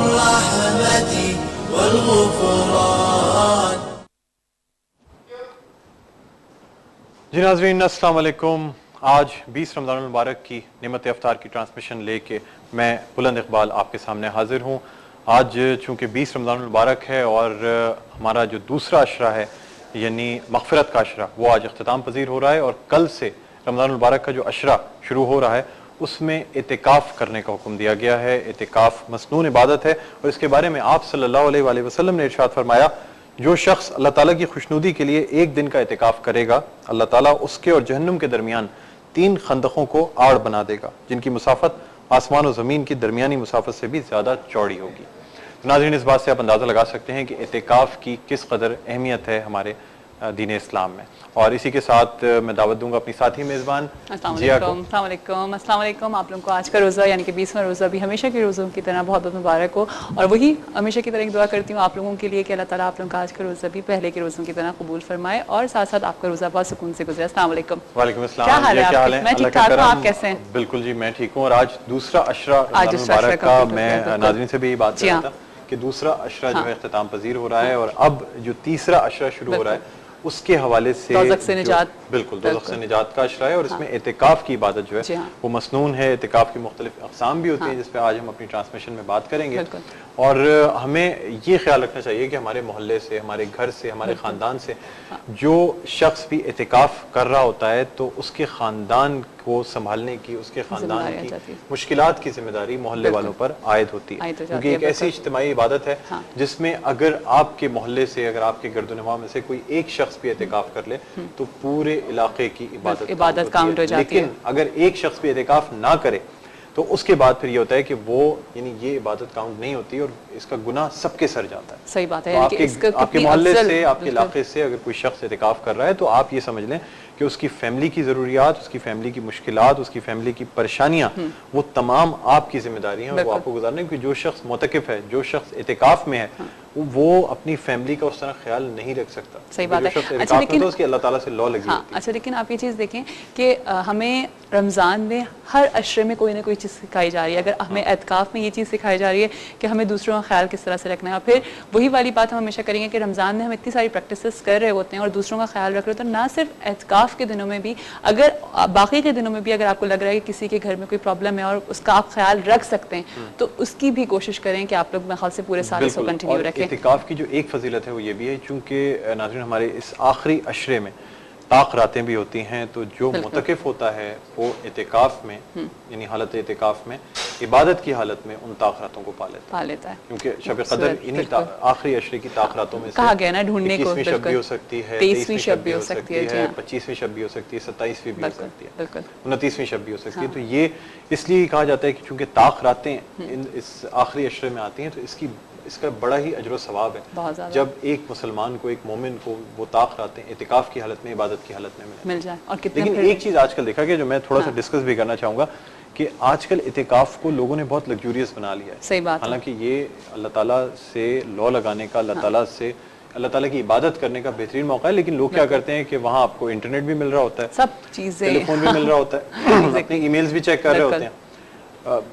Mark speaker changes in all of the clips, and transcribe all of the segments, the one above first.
Speaker 1: الرحمة والغفران.
Speaker 2: جی ناظرین السلام علیکم. آج 20 رمضان المبارک کی نعمت افطار کی ٹرانسمیشن لے کے میں بلند اقبال آپ کے سامنے حاضر ہوں. آج چونکہ 20 رمضان المبارک ہے اور ہمارا جو دوسرا عشرہ ہے یعنی مغفرت کا عشرہ وہ آج اختتام پذیر ہو رہا ہے، اور کل سے رمضان المبارک کا جو عشرہ شروع ہو رہا ہے اس میں اعتکاف کرنے کا حکم دیا گیا ہے. اعتکاف مسنون عبادت ہے، اور اس کے بارے میں آپ صلی اللہ علیہ وآلہ وسلم نے ارشاد فرمایا جو شخص اللہ تعالیٰ کی خوشنودی کے لیے ایک دن کا اعتکاف کرے گا اللہ تعالیٰ اس کے اور جہنم کے درمیان 3 خندقوں کو آڑ بنا دے گا جن کی مسافت آسمان و زمین کی درمیانی مسافت سے بھی زیادہ چوڑی ہوگی. ناظرین اس بات سے آپ اندازہ لگا سکتے ہیں کہ اعتکاف کی کس قدر اہمیت ہے ہمارے دین اسلام میں. اور اسی کے ساتھ میں دعوت دوں گا اپنی ساتھی میزبان
Speaker 3: السلام علیکم. آپ لوگوں کو آج کا روزہ یعنی کہ 20واں روزہ بھی ہمیشہ کے روزوں کی طرح بہت بہت مبارک ہو، اور وہی ہمیشہ کی طرح ایک دعا کرتی ہوں آپ لوگوں کے لیے کہ اللہ تعالیٰ آپ لوگوں کا آج کا روزہ بھی پہلے کے روزوں کی طرح قبول فرمائے اور ساتھ ساتھ آپ کا روزہ بہت سکون سے گزرے. السلام علیکم.
Speaker 2: وعلیکم السلام.
Speaker 3: کیا حال ہے آپ؟ میں ٹھیک ٹھاک ہوں، آپ کیسے ہیں؟
Speaker 2: بالکل جی میں ٹھیک ہوں. اور آج دوسرا عشرہ رمضان المبارک کا میں ناظرین سے بھی یہ بات کر رہا تھا کہ دوسرا عشرہ جو ہے اختتام پذیر ہو رہا ہے، اور اب جو تیسرا عشرہ شروع ہو رہا ہے اس کے حوالے سے
Speaker 3: دوزخ سے نجات،
Speaker 2: بالکل دوزخ سے نجات کا عشرہ ہے، اور اس میں اعتکاف کی عبادت جو ہے وہ مسنون ہے. اعتکاف کی مختلف اقسام بھی ہوتی ہیں جس پہ آج ہم اپنی ٹرانسمیشن میں بات کریں گے. اور ہمیں یہ خیال رکھنا چاہیے کہ ہمارے محلے سے، ہمارے گھر سے، ہمارے خاندان سے جو شخص بھی اعتکاف کر رہا ہوتا ہے تو اس کے خاندان کو سنبھالنے کی، اس کے خاندان کی مشکلات کی ذمہ داری محلے والوں پر عائد ہوتی ہے، کیونکہ ایک ایسی اجتماعی عبادت ہے جس میں اگر آپ کے محلے سے، اگر آپ کے گرد و نواح میں سے کوئی ایک شخص بھی اعتکاف کر لے تو پورے علاقے کی عبادت کاؤنٹ ہو جاتی ہے. لیکن اگر ایک شخص بھی اعتکاف نہ کرے تو اس کے بعد پھر یہ ہوتا ہے کہ وہ یعنی یہ عبادت کاؤنٹ نہیں ہوتی اور اس کا گناہ سب کے سر جاتا ہے.
Speaker 3: صحیح بات ہے.
Speaker 2: آپ کے محلے سے، آپ کے علاقے سے اگر کوئی شخص اعتکاف کر رہا ہے تو آپ یہ سمجھ لیں کہ اس کی فیملی کی ضروریات، اس کی فیملی کی مشکلات، اس کی فیملی کی پریشانیاں وہ تمام آپ کی ذمہ داری ہیں، وہ آپ کو گزارنے. کیونکہ جو شخص معتکف ہے، جو شخص اعتکاف میں ہے وہ اپنی فیملی کا اس طرح خیال نہیں رکھ سکتا.
Speaker 3: صحیح بات ہے.
Speaker 2: اچھا لیکن اس کی اللہ تعالیٰ سے لو لگی ہوتی ہے.
Speaker 3: اچھا لیکن آپ یہ چیز دیکھیں کہ ہمیں رمضان میں ہر عشرے میں کوئی نہ کوئی چیز سکھائی جا رہی ہے. اگر ہمیں اعتکاف میں یہ چیز سکھائی جا رہی ہے کہ ہمیں دوسروں کا خیال کس طرح سے رکھنا ہے، اور پھر وہی والی بات ہم ہمیشہ کریں گے کہ رمضان میں ہم اتنی ساری پریکٹسز کر رہے ہوتے ہیں اور دوسروں کا خیال رکھ رہے ہوتے ہیں. نہ صرف اعتکاف کے دنوں میں بھی، اگر باقی کے دنوں میں بھی اگر آپ کو لگ رہا ہے کہ کسی کے گھر میں کوئی پرابلم ہے اور اس کا آپ خیال رکھ سکتے ہیں تو اس کی بھی کوشش کریں کہ آپ لوگ میرے خیال سے پورے سال اس کو کنٹینیو رکھیں.
Speaker 2: اعتکاف کی جو ایک فضیلت ہے وہ یہ بھی ہے چونکہ ناظرین ہمارے اس آخری عشرے میں طاق راتیں بھی ہوتی ہیں، تو جو معتکف ہوتا ہے وہ اعتکاف میں یعنی حالت اعتکاف میں عبادت کی حالت میں ان طاق راتوں کو پا لیتا ہے. کیونکہ شب قدر انہی آخری عشرے کی طاق راتوں میں سے
Speaker 3: کہا گیا نا ڈھونڈنے کو،
Speaker 2: 21ویں شب بھی ہو سکتی ہے، 23ویں شب بھی ہو سکتی ہے، 25ویں شب بھی ہو سکتی ہے، 27ویں بھی ہو سکتی ہے، 29ویں شب بھی ہو سکتی ہے. تو یہ اس لیے کہا جاتا ہے کہ چونکہ طاق راتیں اس آخری عشرے میں آتی ہیں تو اس کا بڑا ہی اجر و ثواب ہے جب ایک مسلمان کو، ایک مومن کو وہ طاق راتیں اعتکاف کی حالت میں، عبادت کی حالت میں مل جائے. لیکن ایک چیز آج کل دیکھا گیا جو میں تھوڑا سا ڈسکس بھی کرنا چاہوں گا کہ آج کل اعتکاف کو لوگوں نے بہت لگزوریس بنا لیا ہے.
Speaker 3: صحیح بات.
Speaker 2: حالانکہ یہ اللہ تعالیٰ سے لو لگانے کا، اللہ تعالیٰ سے اللہ تعالیٰ کی عبادت کرنے کا بہترین موقع ہے. لیکن لوگ کیا کرتے ہیں کہ وہاں آپ کو انٹرنیٹ بھی مل رہا ہوتا ہے،
Speaker 3: سب چیزیں،
Speaker 2: ٹیلی فون بھی مل رہا ہوتا ہے، اپنے ای میلز بھی چیک کر رہے ہوتے ہیں،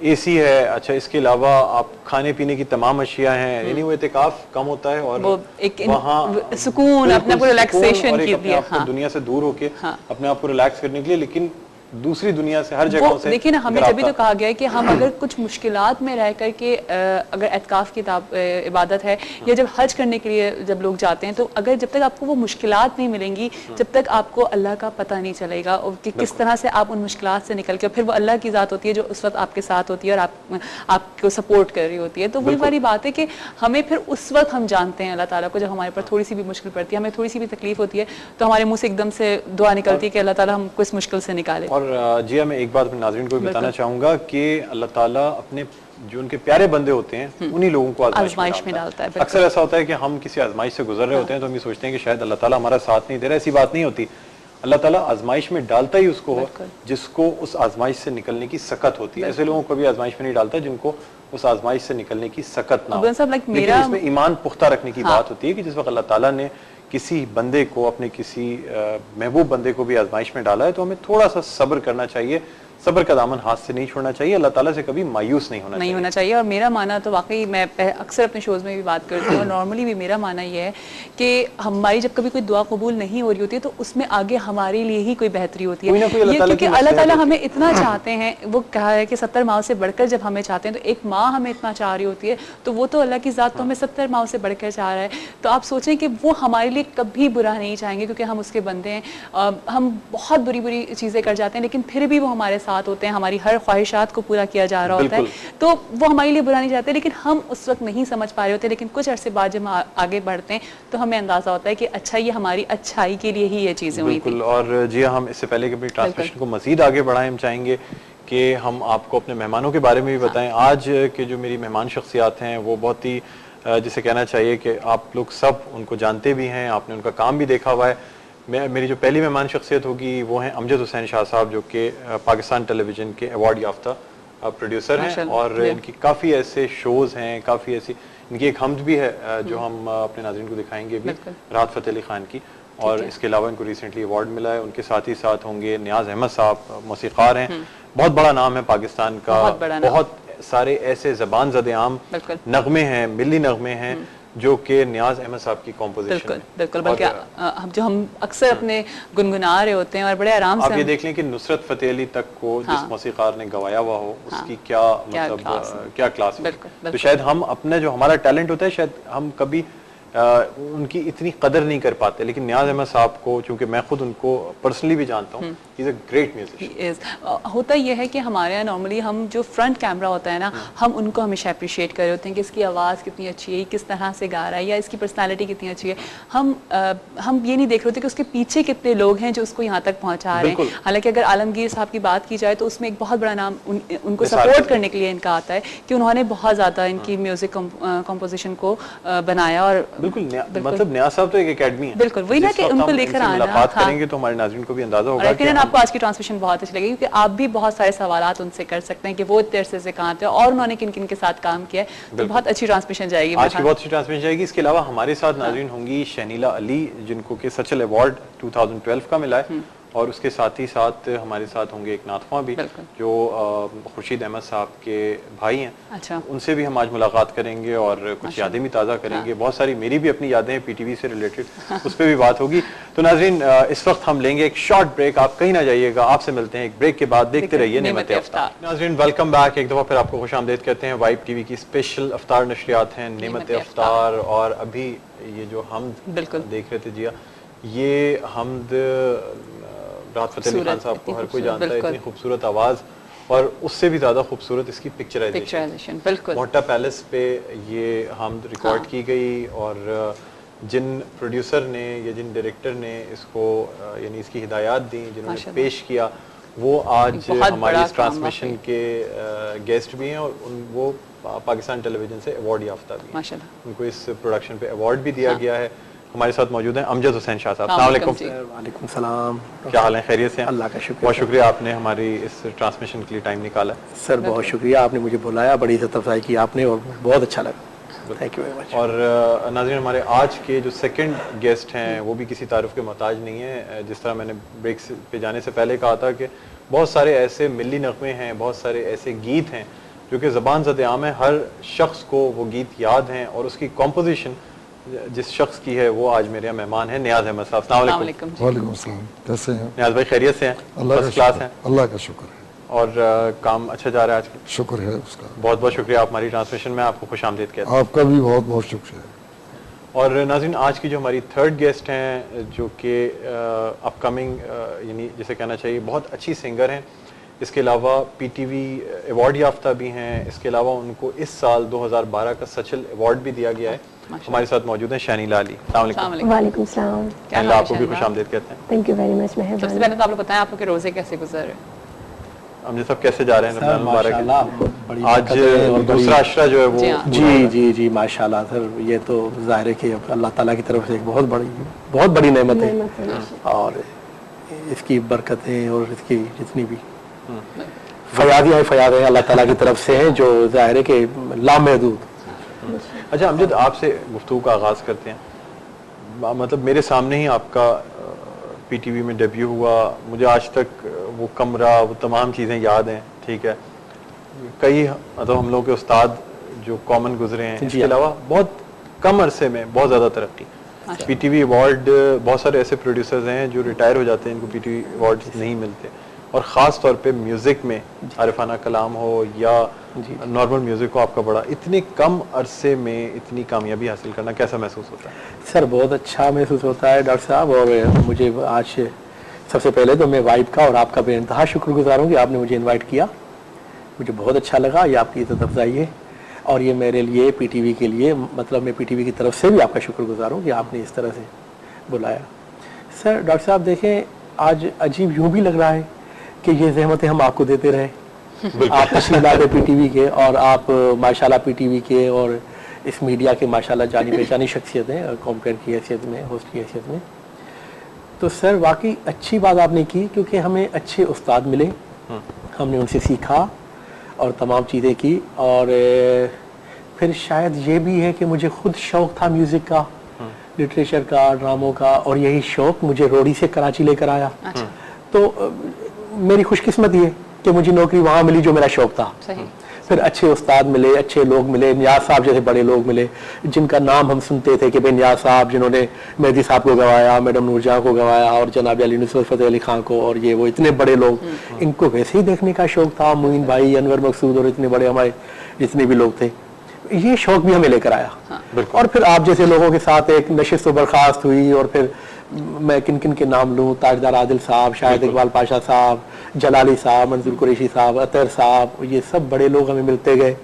Speaker 2: اے سی ہے. اچھا اس کے علاوہ آپ کھانے پینے کی تمام اشیاء ہیں. یعنی وہ اعتکاف کم ہوتا ہے اور وہاں
Speaker 3: سکون، اپنے کو ریلیکسیشن کے لیے،
Speaker 2: دنیا سے دور ہو کے اپنے آپ کو ریلیکس کرنے کے لیے. لیکن دوسری دنیا سے ہر جگہ سے
Speaker 3: دیکھیں نا، ہمیں جبھی تو کہا گیا ہے کہ ہم اگر کچھ مشکلات میں رہ کر کے اگر اعتکاف کی عبادت ہے یا جب حج کرنے کے لیے جب لوگ جاتے ہیں تو اگر جب تک آپ کو وہ مشکلات نہیں ملیں گی، جب تک آپ کو اللہ کا پتہ نہیں چلے گا اور کہ کس طرح سے آپ ان مشکلات سے نکل کے، پھر وہ اللہ کی ذات ہوتی ہے جو اس وقت آپ کے ساتھ ہوتی ہے اور آپ کو سپورٹ کر رہی ہوتی ہے. تو وہی والی بات ہے کہ ہمیں پھر اس وقت ہم جانتے ہیں اللہ تعالیٰ کو جب ہمارے پر تھوڑی سی بھی مشکل پڑتی ہے، ہمیں تھوڑی سی بھی تکلیف ہوتی ہے تو ہمارے منہ سے ایک دم سے دعا نکلتی ہے کہ اللہ تعالیٰ ہم کو اس مشکل سے نکالے.
Speaker 2: اور جی میں ایک بات اپنے ناظرین کو بتانا چاہوں گا کہ اللہ تعالیٰ اپنے جو ان کے پیارے بندے ہوتے ہیں انہی لوگوں کو آزمائش میں ڈالتا ہے. اکثر ایسا ہوتا ہے کہ ہم کسی آزمائش سے گزر رہے ہوتے ہیں تو ہم یہ سوچتے ہیں کہ شاید اللہ تعالیٰ ہمارا ساتھ نہیں دے رہا. ایسی بات نہیں ہوتی. اللہ تعالیٰ آزمائش میں ڈالتا ہی اس کو ہو جس کو اس آزمائش سے نکلنے کی سکت ہوتی ہے. ایسے لوگوں کو بھی آزمائش میں نہیں ڈالتا جن کو اس آزمائش سے نکلنے کی سکت نہ ہو. لیکن اس میں ایمان پختہ رکھنے کی بات ہوتی ہے کہ جس وقت اللہ تعالیٰ نے کسی بندے کو، اپنے کسی محبوب بندے کو بھی آزمائش میں ڈالا ہے تو ہمیں تھوڑا سا صبر کرنا چاہیے. صبر کا دامن ہاتھ سے نہیں چھوڑنا چاہیے, اللہ تعالیٰ سے کبھی مایوس نہیں ہونا
Speaker 3: چاہیے. اور میرا ماننا تو واقعی میں اکثر اپنے شوز میں بھی بات کرتی ہوں اور نارملی بھی میرا ماننا یہ ہے کہ ہماری جب کبھی کوئی دعا قبول نہیں ہو رہی ہوتی ہے تو اس میں آگے ہمارے لیے ہی کوئی بہتری ہوتی ہے, کیونکہ اللہ تعالیٰ ہمیں اتنا چاہتے ہیں. وہ کہا ہے کہ 70 ماؤں سے بڑھ کر جب ہمیں چاہتے ہیں تو ایک ماں ہمیں اتنا چاہ رہی ہوتی ہے, تو وہ تو اللہ کی ذات تو ہمیں 70 ماؤں سے بڑھ کر چاہ رہا ہے. تو آپ سوچیں کہ وہ ہمارے لیے کبھی برا نہیں چاہیں گے, کیونکہ ہم اس کے بندے ہیں. ہم بہت بری چیزیں کر جاتے ہیں لیکن پھر بھی وہ ہمارے ساتھ ہوتے ہیں, ہماری ہر خواہشات کو پورا کیا جا رہا ہوتا ہے, تو وہ ہمارے لیے برا نہیں چاہتے. لیکن ہم اس وقت نہیں سمجھ پا رہے ہوتے, لیکن کچھ عرصے بعد جب ہم آگے بڑھتے ہیں تو ہمیں اندازہ ہوتا ہے کہ اچھا یہ ہماری اچھائی کے لیے ہی یہ چیزیں ہوئی تھیں.
Speaker 2: اور جی ہم اس سے پہلے کہ اپنی ٹرانسمیشن کو مزید آگے بڑھائیں, ہم چاہیں گے کہ ہم آپ کو اپنے مہمانوں کے بارے میں بھی بتائیں. آج کے جو میری مہمان شخصیات ہیں وہ بہت ہی جسے کہنا چاہیے کہ آپ لوگ سب ان کو جانتے بھی ہیں, آپ نے ان کا کام بھی دیکھا ہوا ہے. میری جو پہلی مہمان شخصیت ہوگی وہ ہیں امجد حسین شاہ صاحب, جو کہ پاکستان ٹیلی ویژن کے ایوارڈ یافتہ پروڈیوسر ہیں, اور ان کی کافی ایسے شوز ہیں, کافی ایسی ان کی ایک حمد بھی ہے جو ہم اپنے ناظرین کو دکھائیں گے بھی, راحت فتح علی خان کی. اور اس کے علاوہ ان کو ریسنٹلی ایوارڈ ملا ہے. ان کے ساتھ ہی ساتھ ہوں گے نیاز احمد صاحب, موسیقار ہیں, بہت بڑا نام ہے پاکستان کا. بہت سارے ایسے زبان زد عام نغمے ہیں, ملی نغمے ہیں جو کہ نیاز احمد صاحب کی کمپوزیشن ہے.
Speaker 3: بالکل, بلکہ جو ہم اکثر اپنے گنگنا رہے ہوتے ہیں اور بڑے آرام سے.
Speaker 2: آپ یہ دیکھ لیں کہ نصرت فتح علی تک کو جس موسیقار نے گوایا ہوا ہو اس کی کیا مطلب کیا کلاس ہے. تو شاید ہم اپنا جو ہمارا ٹیلنٹ ہوتا ہے شاید ہم کبھی ان کی اتنی قدر نہیں کر پاتے, لیکن نیاز احمد صاحب کو چونکہ میں خود ان کو پرسنلی بھی جانتا ہوں, ہی از اے گریٹ میوزیشین.
Speaker 3: ہوتا یہ ہے کہ ہمارے یہاں نارملی ہم جو فرنٹ کیمرہ ہوتا ہے نا, ہم ان کو ہمیشہ اپریشیٹ کر رہے ہوتے ہیں کہ اس کی آواز کتنی اچھی ہے, کس طرح سے گا رہا ہے, یا اس کی پرسنالٹی کتنی اچھی ہے. ہم یہ نہیں دیکھ رہے ہوتے کہ اس کے پیچھے کتنے لوگ ہیں جو اس کو یہاں تک پہنچا رہے ہیں. حالانکہ اگر عالمگیر صاحب کی بات کی جائے تو اس میں ایک بہت بڑا نام ان کو سپورٹ کرنے کے لیے ان کا آتا ہے کہ انہوں نے بہت زیادہ ان کی میوزک کمپوزیشن کو بنایا. اور
Speaker 2: بالکل مطلب نیاز صاحب تو ایک اکیڈمی ہے.
Speaker 3: بالکل وہی نا کہ ان کو لے کر آنا.
Speaker 2: ملاقات کریں گے تو ہمارے ناظرین کو بھی اندازہ ہوگا.
Speaker 3: لیکن آپ کو آج کی ٹرانسمیشن بہت اچھی لگے گی, کیونکہ آپ بھی بہت سارے سوالات ان سے کر سکتے ہیں کہ وہ اتنے عرصے سے کہاں تھے اور انہوں نے کن کن کے ساتھ کام کیا ہے. تو بہت اچھی ٹرانسمیشن جائے گی,
Speaker 2: آج کی بہت اچھی ٹرانسمیشن جائے گی. اس کے علاوہ ہمارے ساتھ ناظرین ہوں گی شہنیلا علی, جن کو کہ سچل ایوارڈ 2012 کا ملا ہے, اور اس کے ساتھ ہی ساتھ ہمارے ساتھ ہوں گے ایک نعت خواں بھی جو خورشید احمد صاحب کے بھائی ہیں.
Speaker 3: اچھا,
Speaker 2: ان سے بھی ہم آج ملاقات کریں گے اور کچھ یادیں بھی تازہ کریں گے. بہت ساری میری بھی اپنی یادیں ہیں پی ٹی وی سے ریلیٹڈ, اس پہ بھی بات ہوگی. تو ناظرین اس وقت ہم لیں گے ایک شارٹ بریک, آپ کہیں نہ جائیے گا, آپ سے ملتے ہیں ایک بریک کے بعد. دیکھتے رہیے نعمت افطار. ناظرین ویلکم بیک, ایک دفعہ پھر آپ کو خوش آمدید کہتے ہیں. وائب ٹی وی کی اسپیشل افطار نشریات ہیں نعمت افطار, اور ابھی یہ جو حمد دیکھ رہے تھے جی, یہ حمد راحت فتح علی خان صاحب کو ہر کوئی جانتا ہے, اتنی خوبصورت آواز, اور اس سے بھی زیادہ خوبصورت اس کی پکچرائزیشن. موٹا پیلس پہ یہ حمد ریکارڈ کی گئی, اور جن پروڈیوسر نے یا جن ڈائریکٹر نے اس کو یعنی اس کی ہدایات دیں, جنہوں نے پیش کیا, وہ آج ہماری اس ٹرانسمیشن کے گیسٹ بھی ہیں, اور وہ پاکستان ٹیلی ویژن سے ایوارڈ یافتہ بھی ہیں. ان کو اس پروڈکشن پہ ایوارڈ بھی دیا گیا ہے. ہمارے ساتھ موجود ہیں امجد حسین شاہ صاحب. السلام علیکم.
Speaker 1: وعلیکم السلام.
Speaker 2: کیا حال ہے, خیریت سے ہیں؟
Speaker 1: اللہ کا شکر.
Speaker 2: بہت شکریہ آپ نے ہماری اس ٹرانسمیشن کے لیے ٹائم نکالا.
Speaker 1: سر بہت شکریہ, آپ نے مجھے بلایا, بڑی عزت افزائی کی آپ نے, اور بہت اچھا لگا. Thank you very much.
Speaker 2: اور ناظرین ہمارے آج کے جو سیکنڈ گیسٹ ہیں وہ بھی کسی تعارف کے محتاج نہیں ہیں. جس طرح میں نے بریک پہ جانے سے پہلے کہا تھا کہ بہت سارے ایسے ملی نغمے ہیں, بہت سارے ایسے گیت ہیں جو کہ زبان زد عام ہے, ہر شخص کو وہ گیت یاد ہیں, اور اس کی کمپوزیشن جس شخص کی ہے وہ آج میرے مہمان ہیں نیاز احمد صاحب. السلام علیکم.
Speaker 4: وعلیکم السلام. کیسے ہیں
Speaker 2: نیاز بھائی, خیریت سے ہیں؟
Speaker 4: اللہ کا شکر ہے.
Speaker 2: اور کام اچھا جا رہا ہے آج کل؟
Speaker 4: شکر ہے اس کا.
Speaker 2: بہت بہت شکریہ, آپ ہماری ٹرانسمیشن میں آپ کو خوش آمدید کہتے ہیں.
Speaker 4: آپ کا بھی بہت بہت شکریہ.
Speaker 2: اور ناظرین آج کی جو ہماری تھرڈ گیسٹ ہیں, جو کہ اپ کمنگ یعنی جسے کہنا چاہیے بہت اچھی سنگر ہیں, اس کے علاوہ پی ٹی وی ایوارڈ یافتہ بھی ہیں, اس کے علاوہ ان کو اس سال 2012 کا سچل ایوارڈ بھی دیا گیا ہے. ہمارے ساتھ موجود ہیں شہنیلا علی. السلام علیکم.
Speaker 5: وعلیکم السلام.
Speaker 2: اللہ آپ کو بھی خوش آمدید کہتے ہیں.
Speaker 5: Thank you very much. مہربانی.
Speaker 3: سب سے پہلے تو آپ لوگ بتائیں آپ کے روزے کیسے گزر رہے ہیں؟
Speaker 2: امجد صاحب کیسے جا رہے ہیں رمضان مبارک؟ آج دوسرا عشرہ جو ہے وہ
Speaker 1: جی جی جی ماشاء اللہ سر, یہ تو ظاہر ہے کہ اللہ تعالیٰ کی طرف سے ایک بہت بڑی نعمت ہے, اور اس کی برکتیں اور اس کی جتنی بھی فیاض ہیں اللہ تعالیٰ کی طرف سے ہیں, جو ظاہر ہے کہ لامحدود.
Speaker 2: اچھا امجد, آپ سے گفتگو کا آغاز کرتے ہیں. مطلب میرے سامنے ہی آپ کا پی ٹی وی میں ڈیبیو ہوا مجھے آج تک وہ کمرہ وہ تمام چیزیں یاد ہیں. ٹھیک ہے, کئی مطلب ہم لوگوں کے استاد جو کامن گزرے ہیں, اس کے علاوہ بہت کم عرصے میں بہت زیادہ ترقی. پی ٹی وی ایوارڈ بہت سارے ایسے پروڈیوسرز ہیں جو ریٹائر ہو جاتے ہیں, ان کو پی ٹی وی ایوارڈ نہیں ملتے, اور خاص طور پہ میوزک میں عارفانہ کلام ہو یا نارمل میوزک ہو, آپ کا بڑا اتنے کم عرصے میں اتنی کامیابی حاصل کرنا کیسا محسوس ہوتا ہے؟
Speaker 1: سر بہت اچھا محسوس ہوتا ہے ڈاکٹر صاحب, اور مجھے آج سب سے پہلے تو میں وائب کا اور آپ کا بے انتہا شکر گزار ہوں کہ آپ نے مجھے انوائٹ کیا. مجھے بہت اچھا لگا, یہ آپ کی عزت افزائی ہے, اور یہ میرے لیے پی ٹی وی کے لیے مطلب میں پی ٹی وی کی طرف سے بھی آپ کا شکر گزار ہوں کہ آپ نے اس طرح سے بلایا. سر ڈاکٹر صاحب دیکھیں, آج عجیب یوں بھی لگ رہا ہے کہ یہ زحمتیں ہم آپ کو دیتے رہے. آپ تشریف لاتے پی ٹی وی کے, اور آپ ماشاءاللہ پی ٹی وی کے اور اس میڈیا کے ماشاءاللہ جانی پہچانی شخصیت ہیں, کمپیئر کی حیثیت میں, ہوسٹ کی حیثیت میں. تو سر واقعی اچھی بات آپ نے کی, کیونکہ ہمیں اچھے استاد ملے, ہم نے ان سے سیکھا اور تمام چیزیں کی. اور پھر شاید یہ بھی ہے کہ مجھے خود شوق تھا میوزک کا, لٹریچر کا, ڈراموں کا, اور یہی شوق مجھے روڑی سے کراچی لے کر آیا. تو میری خوش قسمتی ہے کہ مجھے نوکری وہاں ملی جو میرا شوق تھا. پھر اچھے استاد ملے, اچھے لوگ ملے, نیاز صاحب جیسے بڑے لوگ ملے جن کا نام ہم سنتے تھے کہ بھائی نیاز صاحب جنہوں نے مہدی صاحب کو گوایا, میڈم نور جہاں کو گوایا, اور جناب علی نصرت فتح علی خان کو, اور یہ وہ اتنے بڑے لوگ, ان کو ویسے ہی دیکھنے کا شوق تھا. معین بھائی, انور مقصود, اور اتنے بڑے ہمارے جتنے بھی لوگ تھے, یہ شوق بھی ہمیں لے کر آیا. اور پھر آپ جیسے لوگوں کے ساتھ ایک نشست و برخاست ہوئی, اور پھر میں کن کن کے نام لوں, تاجدار عادل صاحب, شاہد اقبال پاشا صاحب, جلالی صاحب, منظور قریشی صاحب, اطہر صاحب, یہ سب بڑے لوگ ہمیں ملتے گئے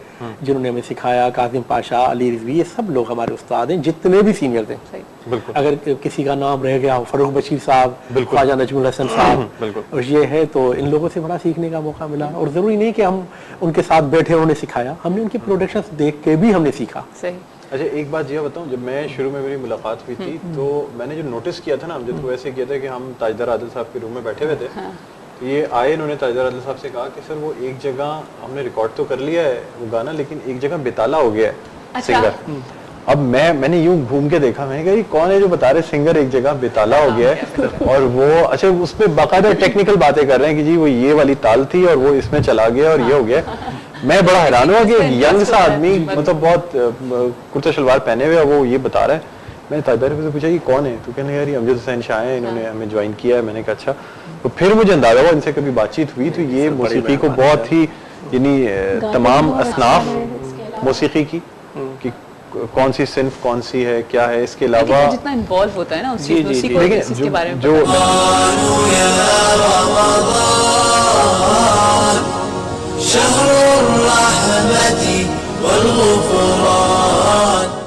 Speaker 1: جنہوں نے ہمیں سکھایا. کاظم پاشا, علی رضوی, یہ سب لوگ ہمارے استاد ہیں جتنے بھی سینئر تھے. اگر کسی کا نام رہ گیا, فروخ بشیر صاحب, خواجہ نجم الحسن صاحب, اور یہ ہے, تو ان لوگوں سے بڑا سیکھنے کا موقع ملا. اور ضروری نہیں کہ ہم ان کے ساتھ بیٹھے انہوں نے سکھایا, ہم نے ان کی پروڈکشنز دیکھ کے بھی ہم نے سیکھا.
Speaker 2: اچھا ایک بات یہ بتاؤں, جب میں شروع میں میری ملاقات ہوئی تھی تو میں نے جو نوٹس کیا تھا نا امجد کو, ایسے کیا تھا کہ ہم تاجدار عادل صاحب کے روم میں بیٹھے ہوئے تھے, تو یہ آئے, انہوں نے تاجدار عادل صاحب سے کہا کہ سر وہ ایک جگہ ہم نے ریکارڈ تو کر لیا ہے وہ گانا, لیکن ایک جگہ بیتالا ہو گیا ہے سنگر. اب میں نے یوں گھوم کے دیکھا, میں نے کہا یہ کون ہے جو بتا رہے سنگر ایک جگہ بیتالا ہو گیا ہے, اور وہ اچھا اس پہ باقاعدہ ٹیکنیکل باتیں کر رہے ہیں کہ جی وہ یہ والی تال تھی اور وہ اس میں چلا گیا اور یہ ہو گیا. میں بڑا حیران ہوا کہ ینگ سا آدمی مطلب بہت کرتا شلوار پہنے ہوئے, وہ یہ بتا رہا ہے. میں نے تاجدار سے پوچھا یہ کون ہے, تو کہنے یار یہ امجد حسین شاہ ہیں, انہوں نے ہمیں جوائن کیا ہے. میں نے کہا اچھا. تو پھر مجھے اندازہ ہوا, ان سے کبھی بات چیت ہوئی, تو یہ موسیقی کو بہت ہی یعنی تمام اصناف موسیقی کی کہ کون سی صنف کون سی ہے کیا ہے, اس کے علاوہ
Speaker 3: جتنا انوالو ہوتا ہے نا اس چیز کے بارے میں
Speaker 2: جو
Speaker 5: شهر الرحمة والغفران